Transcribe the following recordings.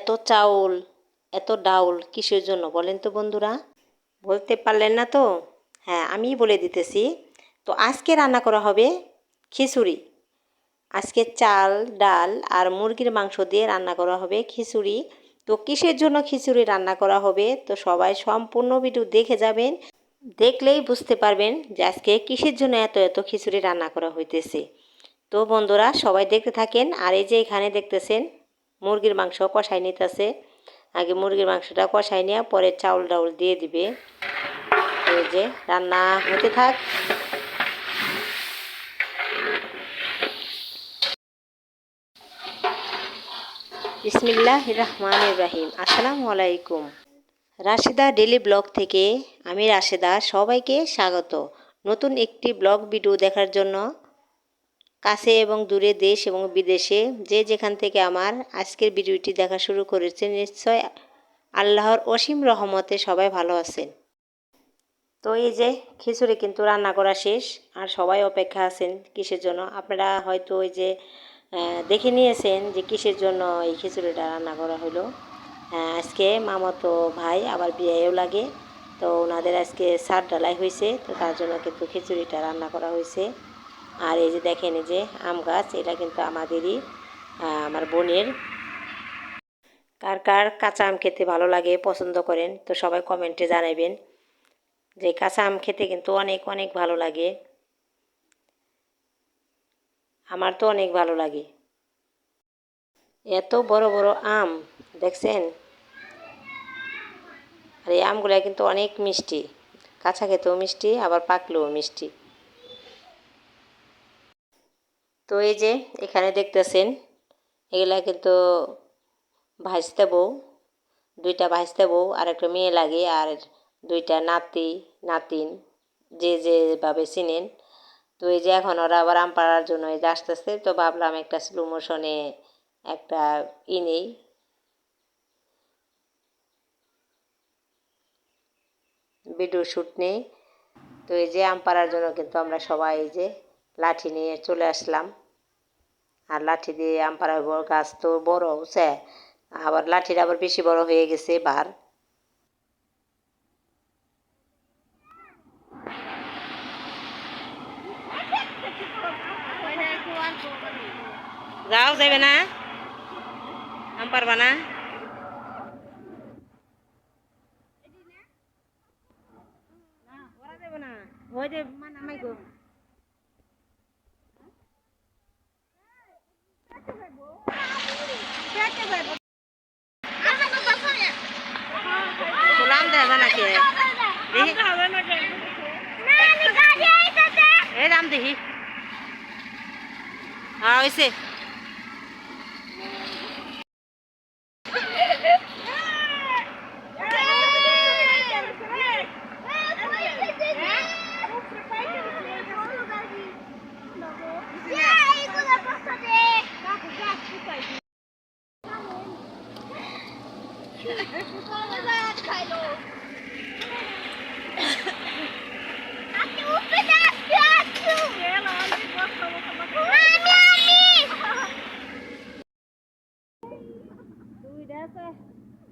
এত চাউল, এত ডাউল কিসের জন্য বলেন তো বন্ধুরা? বলতে পারলেন না তো? হ্যাঁ, আমিই বলে দিতেছি। তো আজকে রান্না করা হবে খিচুড়ি। আজকে চাল, ডাল আর মুরগির মাংস দিয়ে রান্না করা হবে খিচুড়ি। তো কিসের জন্য খিচুড়ি রান্না করা হবে তো সবাই সম্পূর্ণ ভিডিও দেখে যাবেন। দেখলেই বুঝতে পারবেন যে আজকে কিসের জন্য এত এত খিচুড়ি রান্না করা হইতেছে। তো বন্ধুরা সবাই দেখতে থাকেন। আর এই যে এখানে দেখতেছেন মুরগির মাংস কষাই নিতেছে। আগে মুরগির মাংসটা কষাই নিয়ে পরে চাউল ডাউল দিয়ে দিবে। এই যে রান্না হতে থাক। বিসমিল্লাহির রহমানির রহিম। আসসালামু আলাইকুম। রাশেদা ডেলি ব্লগ থেকে আমি রাশেদা সবাইকে স্বাগত। নতুন একটি ব্লগ ভিডিও দেখার জন্য কাছে এবং দূরে, দেশ এবং বিদেশে যে যেখান থেকে আমার আজকের ভিডিওটি দেখা শুরু করেছে, নিশ্চয় আল্লাহর অসীম রহমতে সবাই ভালো আছেন। তো এই যে খিচুড়ি কিন্তু রান্না করা শেষ, আর সবাই অপেক্ষা আছেন কিসের জন্য। আপনারা হয়তো ওই যে দেখে নিয়েছেন যে কিসের জন্য এই খিচুড়িটা রান্না করা হলো। আজকে মামাতো ভাই আবার বিয়েও লাগে, তো ওনাদের আজকে সাত ডালাই হয়েছে, তো তার জন্য কিন্তু খিচুড়িটা রান্না করা হয়েছে। আর এই যে দেখেন এই যে আম গাছ, এটা কিন্তু আমাদেরই, আমার বোনের। কার কার কাঁচা আম খেতে ভালো লাগে, পছন্দ করেন, তো সবাই কমেন্টে জানাবেন যে কাঁচা আম খেতে কিন্তু অনেক অনেক ভালো লাগে। আমার তো অনেক ভালো লাগে। এত বড় বড় আম দেখছেন? আর এই আমগুলো কিন্তু অনেক মিষ্টি, কাঁচা খেতেও মিষ্টি আবার পাকলেও মিষ্টি। তো এই যে এখানে দেখতেছেন এগুলা কিন্তু ভাজতে বউ, দুইটা ভাজতে বউ আর একটা মেয়ে লাগে, আর দুইটা নাতি নাতিন, যে যেভাবে চিনেন। তো এই যে এখন ওরা আবার আম পাড়ার জন্য এই যে আসতেছে, তো ভাবলাম একটা স্লো মোশনে একটা নেই, ভিডিও শ্যুট নেই। তো এই যে আম পাড়ার জন্য কিন্তু আমরা সবাই এই যে লাঠি নিয়ে চলে আসলাম। আর লাঠি দিয়ে আম পাড়ার গাছ তো বড় হচ্ছে, আবার লাঠিটা আবার বেশি বড় হয়ে গেছে বার। যাও যাবে না, আম পারবা না? ওই যে মানামাই গো। গোলাম দেয় নাকি? এই রাম দেখি। হ্যাঁ হয়েছে।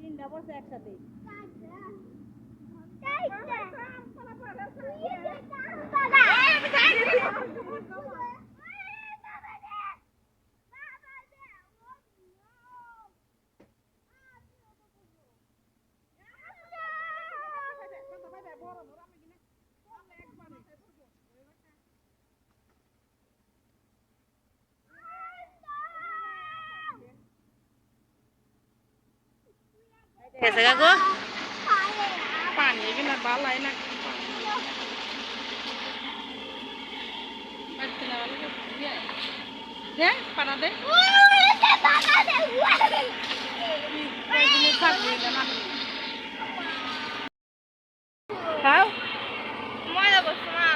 তিনটা বসে একসাথে। कैसे का गो पानी भी ना बाल आए ना है पाना दे खाओ মজা করছো না।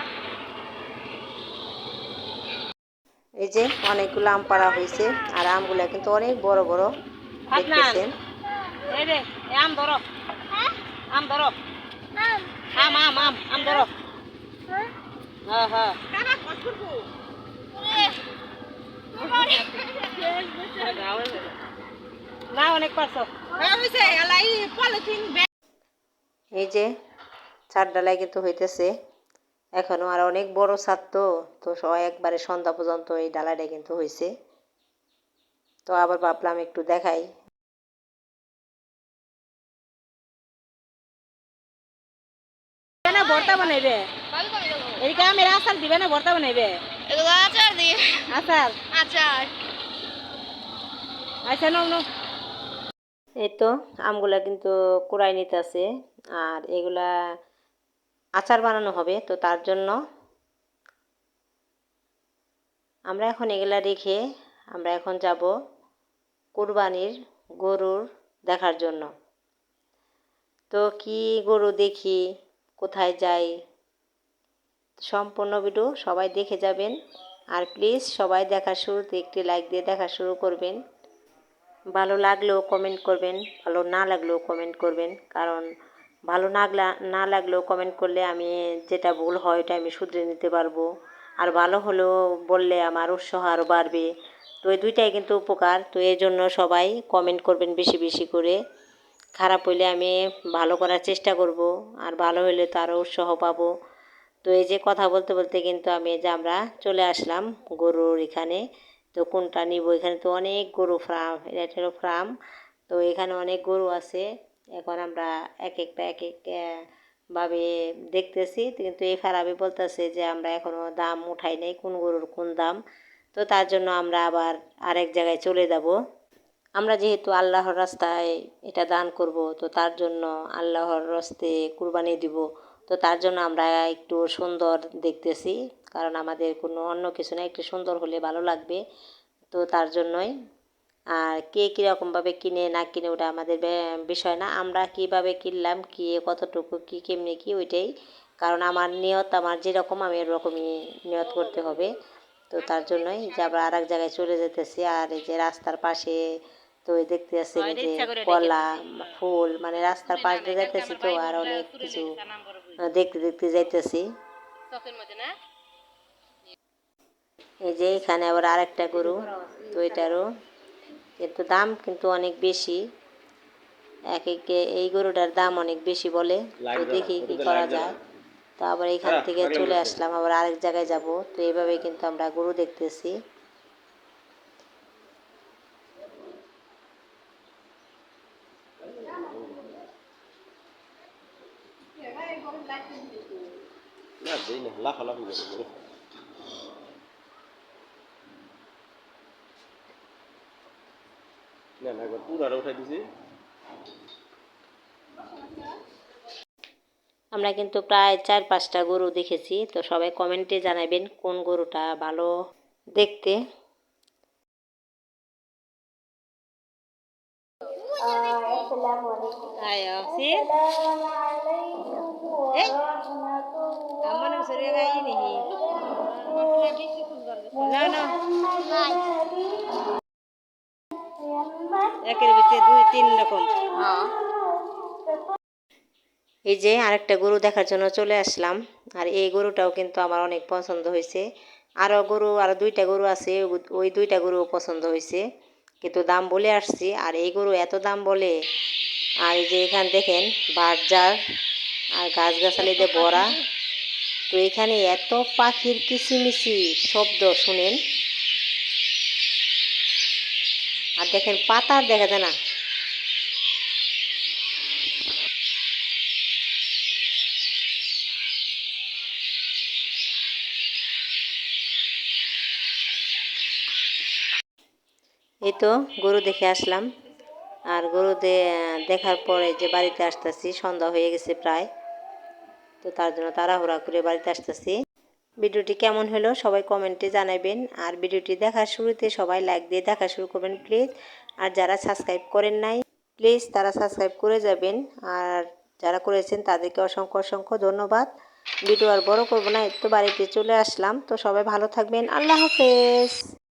এই যে অনেকগুলো আম পাড়া হয়েছে, আর আমগুলা কিন্তু অনেক বড় বড় দেখতেছেন। এই রে আম ধরো, আম ধরো, আম আম আম আম ধরো। হ্যাঁ হ্যাঁ না অনেক পারছো হইছে এলাই পলিথিন ব্যাগ। এই যে ছাদ ঢালাই কিন্তু হইতেছে এখনো, আর অনেক বড় ছাদ, তো তো সবাই একবারে সন্ধ্যা পর্যন্ত এই ডালাটা কিন্তু হয়েছে। তো আবার ভাবলাম একটু দেখাই। না ভর্তা বানাইবে এই কামের আচার দিবে না ভর্তা বানাইবে এগুলো আচার দিয়ে আচার আচার আচ্ছা নাও নাও। এই তো আমগুলা কিন্তু কুড়াই নিতেছে, আর এগুলা আচার বানানো হবে। তো তার জন্য আমরা এখন এগুলা রেখে আমরা এখন যাব কুরবানির গরুর দেখার জন্য। তো কি গরু দেখি, কোথায় যাই, সম্পূর্ণ ভিডিও সবাই দেখে যাবেন। আর প্লিজ সবাই দেখার শুরুতে একটি লাইক দিয়ে দেখা শুরু করবেন। ভালো লাগলেও কমেন্ট করবেন, ভালো না লাগলেও কমেন্ট করবেন, কারণ ভালো না লাগলেও কমেন্ট করলে আমি যেটা ভুল হয় ওটা আমি শুধরে নিতে পারবো, আর ভালো হলেও বললে আমার উৎসাহ আরও বাড়বে। তো এই দুইটাই কিন্তু উপকার। তো এই জন্য সবাই কমেন্ট করবেন বেশি বেশি করে। খারাপ হইলে আমি ভালো করার চেষ্টা করব, আর ভালো হইলে তো আরও উৎসাহ পাবো। তো এই যে কথা বলতে বলতে কিন্তু আমরা চলে আসলাম গরুর এখানে। তো কোনটা নিব, এখানে তো অনেক গরু ফার্ম, এটা হলো ফার্ম। তো এখানে অনেক গরু আছে। এখন আমরা এক একটা ভাবে দেখতেছি, কিন্তু এই ফার্মে বলতেছে যে আমরা এখনও দাম উঠাই নাই, কোন গরুর কোন দাম। তো তার জন্য আমরা আবার আরেক জায়গায় চলে যাব। আমরা যেহেতু আল্লাহর রাস্তায় এটা দান করব, তো তার জন্য আল্লাহর রাস্তে কুরবানি দিব। তো তার জন্য আমরা একটু সুন্দর দেখতেছি, কারণ আমাদের কোনো অন্য কিছু না, একটু সুন্দর হলে ভালো লাগবে। তো তার জন্যই। আর কে কীরকমভাবে কিনে না কিনে ওটা আমাদের বিষয় না, আমরা কিভাবে কিনলাম, কি কতটুকু কি কেমনি কি ওইটাই। কারণ আমার নিয়ত আমার যেরকম আমি এরকমই নিয়ত করতে হবে। তো তার জন্যই যে আমরা আর এক জায়গায় চলে যেতেছি। আর এই যে রাস্তার পাশে তো ওই দেখতে আসছি যে কলা ফুল, মানে রাস্তার পাশ দিয়ে যাইতেছি, তো আর অনেক কিছু দেখতে দেখতে যাইতেছি। এই যে এখানে আবার আরেকটা গরু, তো এটারও কিন্তু দাম কিন্তু অনেক বেশি। এই গরুটার দাম অনেক বেশি বলে। তো দেখি কি করা যায়। তো আবার এখান থেকে চলে আসলাম, আবার আরেক জায়গায় যাব। তো এইভাবে কিন্তু আমরা গরু দেখতেছি। আমরা কিন্তু প্রায় 4-5টা গরু দেখেছি। তো সবাই কমেন্টে জানাবেন কোন গরুটা ভালো দেখতে। একের ভিতরে 2-3 রকম। এই যে আরেকটা গরু দেখার জন্য চলে আসলাম, আর এই গরুটাও কিন্তু আমার অনেক পছন্দ হয়েছে। আরও 2টা গরু আছে, ওই 2টা গরুও পছন্দ হয়েছে, কিন্তু দাম বলে আসছি। আর এই গরু এত দাম বলে। আর এই যে এখানে দেখেন বাজার আর গাছগাছালিতে ভরা। তো এখানে এত পাখির কিচিমিচি শব্দ শুনেন, আর দেখেন পাতা দেখা যায় না। এই তো গরু দেখে আসলাম, আর গরু দেখার পরে যে বাড়িতে আসতেছি, সন্ধ্যা হয়ে গেছে প্রায়। তো তার জন্য তাড়াহুড়া করে বাড়িতে আসতেছি। ভিডিওটি কেমন হলো সবাই কমেন্টে জানাবেন, আর ভিডিওটি দেখার শুরুতে সবাই লাইক দিয়ে দেখা শুরু করবেন প্লিজ। আর যারা সাবস্ক্রাইব করেন নাই প্লিজ তারা সাবস্ক্রাইব করে যাবেন, আর যারা করেছেন তাদেরকে অসংখ্য অসংখ্য ধন্যবাদ। ভিডিও আর বড় করবো না, একটু বাড়িতে চলে আসলাম। তো সবাই ভালো থাকবেন, আল্লাহ হাফেজ।